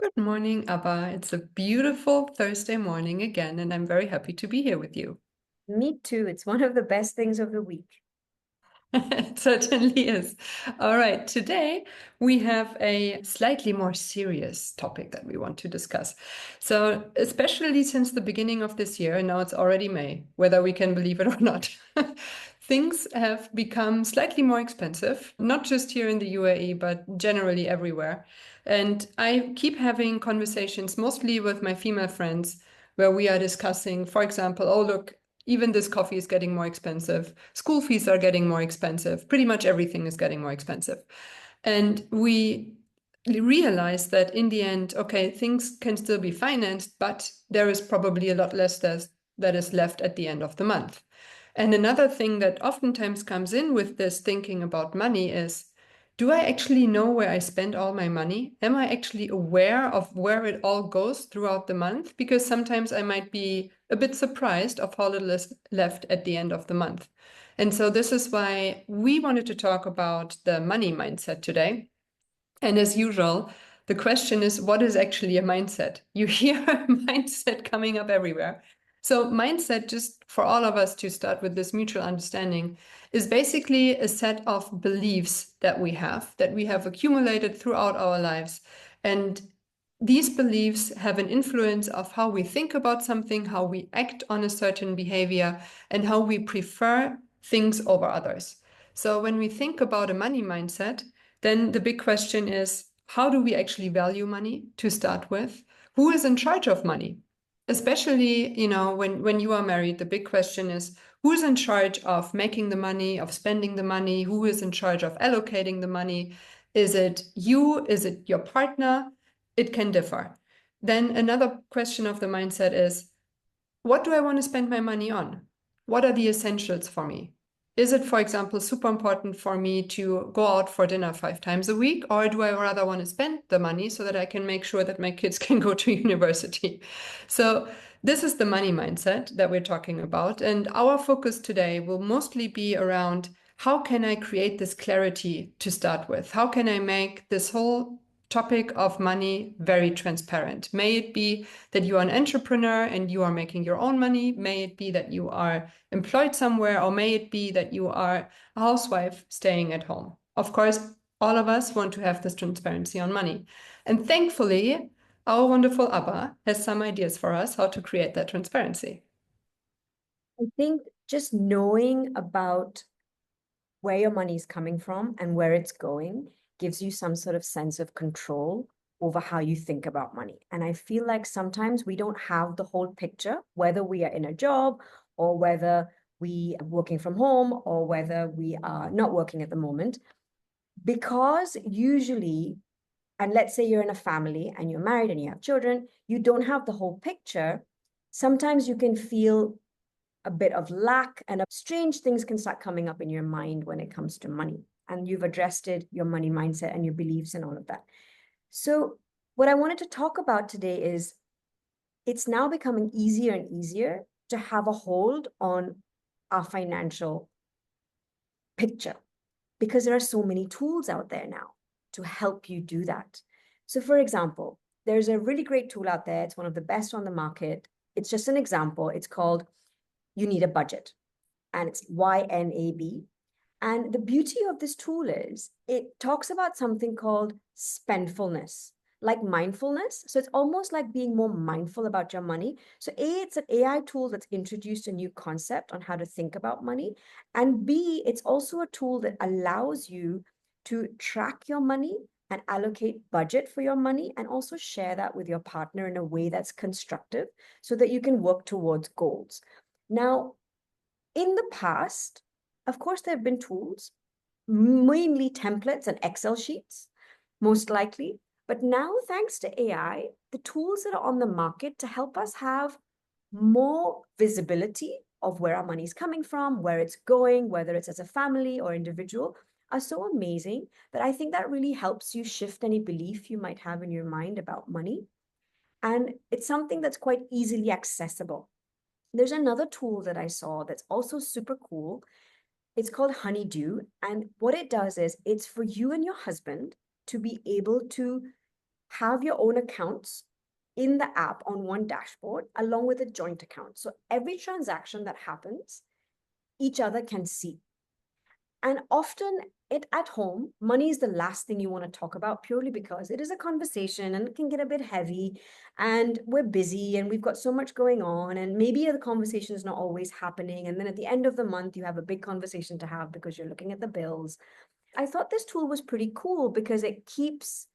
Good morning, Abba. It's a beautiful Thursday morning again, and I'm very happy to be here with you. Me too. It's one of the best things of the week. It certainly is. All right, today we have a slightly more serious topic that we want to discuss. So, especially since the beginning of this year, and now it's already May, whether we can believe it or not, things have become slightly more expensive, not just here in the UAE, but generally everywhere. And I keep having conversations, mostly with my female friends, where we are discussing, for example, oh, look, even this coffee is getting more expensive. School fees are getting more expensive. Pretty much everything is getting more expensive. And we realize that in the end, okay, things can still be financed, but there is probably a lot less that is left at the end of the month. And another thing that oftentimes comes in with this thinking about money is, do I actually know where I spend all my money? Am I actually aware of where it all goes throughout the month? Because sometimes I might be a bit surprised of how little is left at the end of the month. And so this is why we wanted to talk about the money mindset today. And as usual, the question is, what is actually a mindset? You hear a mindset coming up everywhere. So, mindset, just for all of us to start with this mutual understanding, is basically a set of beliefs that we have accumulated throughout our lives. And these beliefs have an influence of how we think about something, how we act on a certain behavior, and how we prefer things over others. So, when we think about a money mindset, then the big question is, how do we actually value money to start with? Who is in charge of money? Especially, when you are married, the big question is, who is in charge of making the money, of spending the money? Who is in charge of allocating the money? Is it you? Is it your partner? It can differ. Then another question of the mindset is, what do I want to spend my money on? What are the essentials for me? Is it, for example, super important for me to go out for dinner 5 times a week, or do I rather want to spend the money so that I can make sure that my kids can go to university? So, this is the money mindset that we're talking about. And our focus today will mostly be around how can I create this clarity to start with? How can I make this whole topic of money very transparent? May it be that you are an entrepreneur and you are making your own money. May it be that you are employed somewhere, or may it be that you are a housewife staying at home. Of course, all of us want to have this transparency on money. And thankfully, our wonderful Abba has some ideas for us how to create that transparency. I think just knowing about where your money is coming from and where it's going gives you some sort of sense of control over how you think about money. And I feel like sometimes we don't have the whole picture, whether we are in a job or whether we are working from home or whether we are not working at the moment, because usually, and let's say you're in a family and you're married and you have children, you don't have the whole picture. Sometimes you can feel a bit of lack and strange things can start coming up in your mind when it comes to money. And you've addressed it, your money mindset and your beliefs and all of that. So, what I wanted to talk about today is it's now becoming easier and easier to have a hold on our financial picture because there are so many tools out there now to help you do that. So, for example, there's a really great tool out there. It's one of the best on the market. It's just an example. It's called You Need a Budget, and it's YNAB. And the beauty of this tool is it talks about something called spendfulness, like mindfulness. So it's almost like being more mindful about your money. So A, it's an AI tool that's introduced a new concept on how to think about money. And B, it's also a tool that allows you to track your money and allocate budget for your money and also share that with your partner in a way that's constructive so that you can work towards goals. Now, in the past, of course, there have been tools, mainly templates and Excel sheets, most likely. But now, thanks to AI, the tools that are on the market to help us have more visibility of where our money is coming from, where it's going, whether it's as a family or individual, are so amazing that I think that really helps you shift any belief you might have in your mind about money. And it's something that's quite easily accessible. There's another tool that I saw that's also super cool. It's called Honeydue. And what it does is it's for you and your husband to be able to have your own accounts in the app on one dashboard, along with a joint account. So every transaction that happens, each other can see. And often at home, money is the last thing you want to talk about, purely because it is a conversation and it can get a bit heavy, and we're busy and we've got so much going on, and maybe the conversation is not always happening. And then at the end of the month, you have a big conversation to have because you're looking at the bills. I thought this tool was pretty cool because it keeps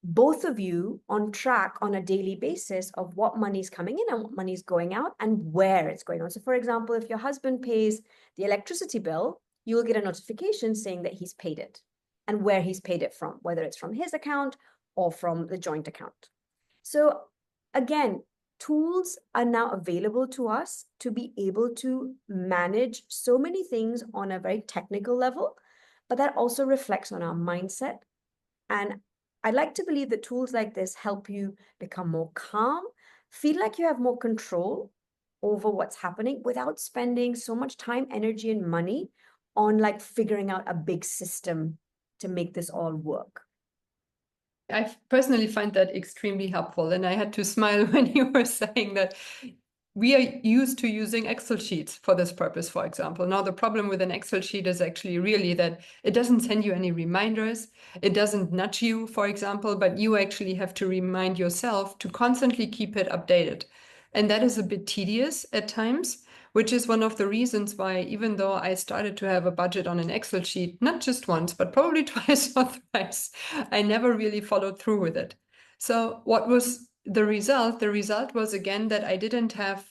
both of you on track on a daily basis of what money's coming in and what money's going out and where it's going on. So for example, if your husband pays the electricity bill, you will get a notification saying that he's paid it and where he's paid it from, whether it's from his account or from the joint account. So again, tools are now available to us to be able to manage so many things on a very technical level, but that also reflects on our mindset. And I'd like to believe that tools like this help you become more calm, feel like you have more control over what's happening without spending so much time, energy, and money on like figuring out a big system to make this all work. I personally find that extremely helpful. And I had to smile when you were saying that we are used to using Excel sheets for this purpose, for example. Now, the problem with an Excel sheet is actually really that it doesn't send you any reminders. It doesn't nudge you, for example, but you actually have to remind yourself to constantly keep it updated. And that is a bit tedious at times, which is one of the reasons why, even though I started to have a budget on an Excel sheet, not just once, but probably twice or thrice, I never really followed through with it. So what was the result? The result was, again, that I didn't have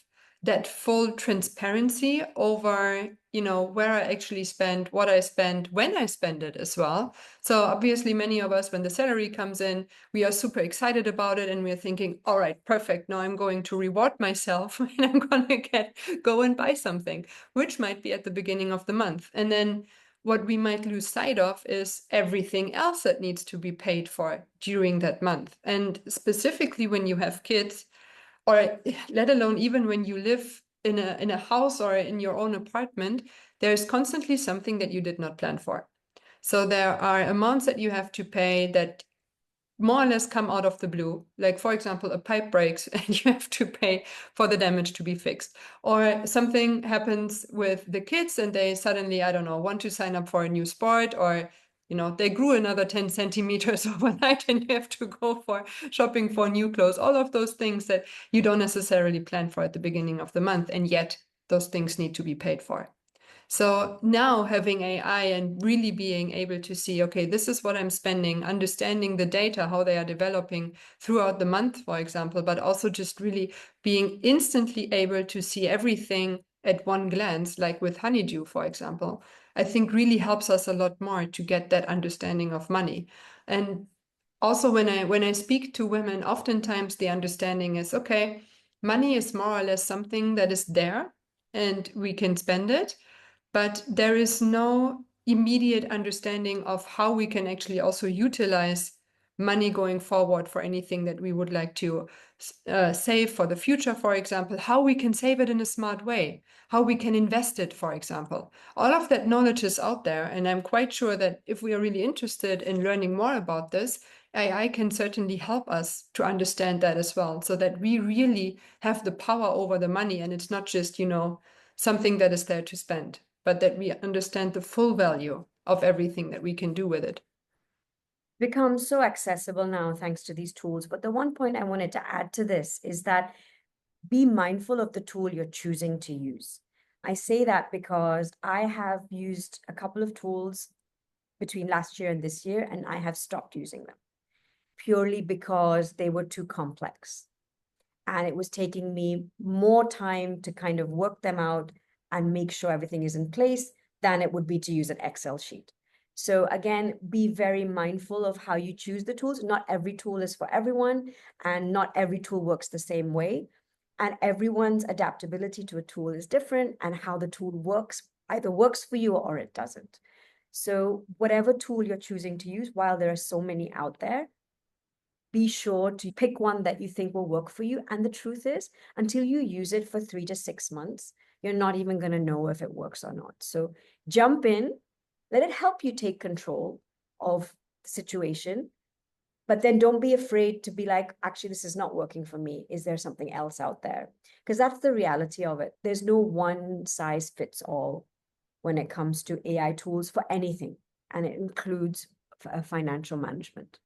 that full transparency over, where I actually spend, what I spend, when I spend it as well. So obviously many of us, when the salary comes in, we are super excited about it and we're thinking, all right, perfect. Now I'm going to reward myself and I'm going to go and buy something, which might be at the beginning of the month. And then what we might lose sight of is everything else that needs to be paid for during that month. And specifically when you have kids, or let alone even when you live in a house or in your own apartment, there's constantly something that you did not plan for. So there are amounts that you have to pay that more or less come out of the blue. Like, for example, a pipe breaks and you have to pay for the damage to be fixed. Or something happens with the kids and they suddenly, I don't know, want to sign up for a new sport, or they grew another 10 centimeters overnight and you have to go for shopping for new clothes. All of those things that you don't necessarily plan for at the beginning of the month, and yet those things need to be paid for. So now having AI and really being able to see, okay, this is what I'm spending, understanding the data, how they are developing throughout the month, for example, but also just really being instantly able to see everything at one glance, like with Honeydue, for example, I think really helps us a lot more to get that understanding of money. And also when I speak to women, oftentimes the understanding is, okay, money is more or less something that is there and we can spend it, but there is no immediate understanding of how we can actually also utilize money going forward for anything that we would like to save for the future, for example, how we can save it in a smart way, how we can invest it, for example. All of that knowledge is out there, and I'm quite sure that if we are really interested in learning more about this, AI can certainly help us to understand that as well, so that we really have the power over the money and it's not just, something that is there to spend, but that we understand the full value of everything that we can do with it. Becomes so accessible now thanks to these tools. But the one point I wanted to add to this is that be mindful of the tool you're choosing to use. I say that because I have used a couple of tools between last year and this year, and I have stopped using them purely because they were too complex. And it was taking me more time to kind of work them out and make sure everything is in place than it would be to use an Excel sheet. So again, be very mindful of how you choose the tools. Not every tool is for everyone, and not every tool works the same way. And everyone's adaptability to a tool is different, and how the tool works either works for you or it doesn't. So whatever tool you're choosing to use, while there are so many out there, be sure to pick one that you think will work for you. And the truth is, until you use it for 3 to 6 months, you're not even going to know if it works or not. So jump in, let it help you take control of the situation, But then don't be afraid to be like, actually, this is not working for me. Is there something else out there? Because that's the reality of it. There's no one size fits all when it comes to AI tools for anything, and it includes financial management.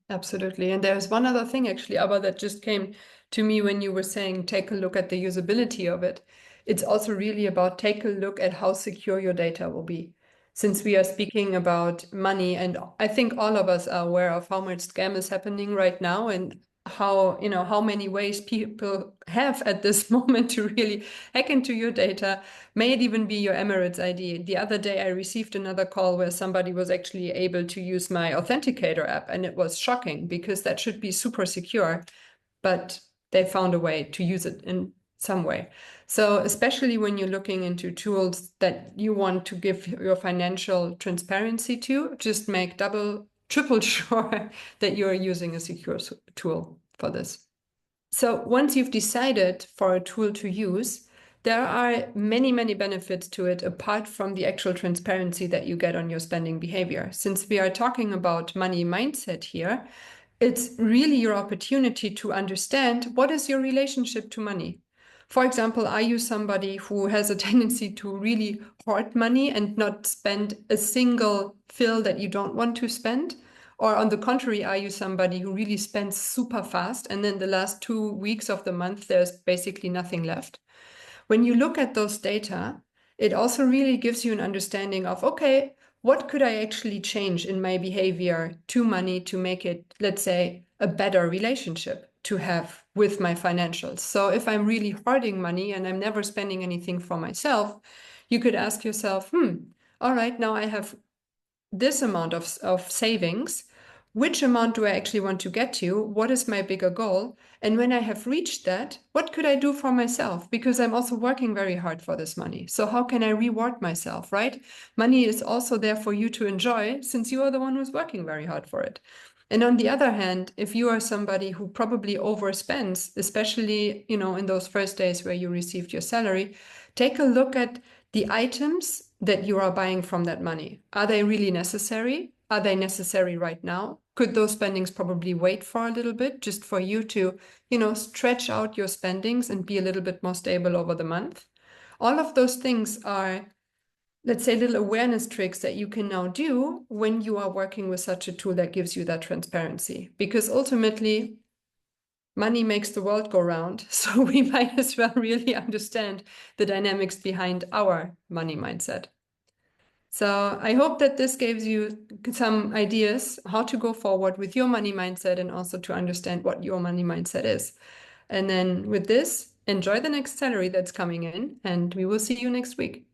Absolutely. And there's one other thing actually, Abba, that just came to me when you were saying take a look at the usability of it. It's also really about take a look at how secure your data will be. Since we are speaking about money, and I think all of us are aware of how much scam is happening right now and how, how many ways people have at this moment to really hack into your data. May it even be your Emirates ID. The other day, I received another call where somebody was actually able to use my Authenticator app, and it was shocking because that should be super secure, but they found a way to use it in some way. So especially when you're looking into tools that you want to give your financial transparency to, just make double, triple sure that you're using a secure tool for this. So once you've decided for a tool to use, there are many, many benefits to it apart from the actual transparency that you get on your spending behavior. Since we are talking about money mindset here, it's really your opportunity to understand what is your relationship to money. For example, are you somebody who has a tendency to really hoard money and not spend a single fill that you don't want to spend? Or on the contrary, are you somebody who really spends super fast and then the last 2 weeks of the month, there's basically nothing left? When you look at those data, it also really gives you an understanding of, okay, what could I actually change in my behavior to money to make it, let's say, a better relationship to have with my financials? So if I'm really hoarding money and I'm never spending anything for myself, you could ask yourself, all right, now I have this amount of savings. Which amount do I actually want to get to? What is my bigger goal? And when I have reached that, what could I do for myself? Because I'm also working very hard for this money. So how can I reward myself, right? Money is also there for you to enjoy since you are the one who's working very hard for it. And on the other hand, if you are somebody who probably overspends, especially, in those first days where you received your salary, take a look at the items that you are buying from that money. Are they really necessary? Are they necessary right now? Could those spendings probably wait for a little bit just for you to, stretch out your spendings and be a little bit more stable over the month? All of those things are, let's say, little awareness tricks that you can now do when you are working with such a tool that gives you that transparency. Because ultimately, money makes the world go round. So we might as well really understand the dynamics behind our money mindset. So I hope that this gives you some ideas how to go forward with your money mindset and also to understand what your money mindset is. And then with this, enjoy the next salary that's coming in, and we will see you next week.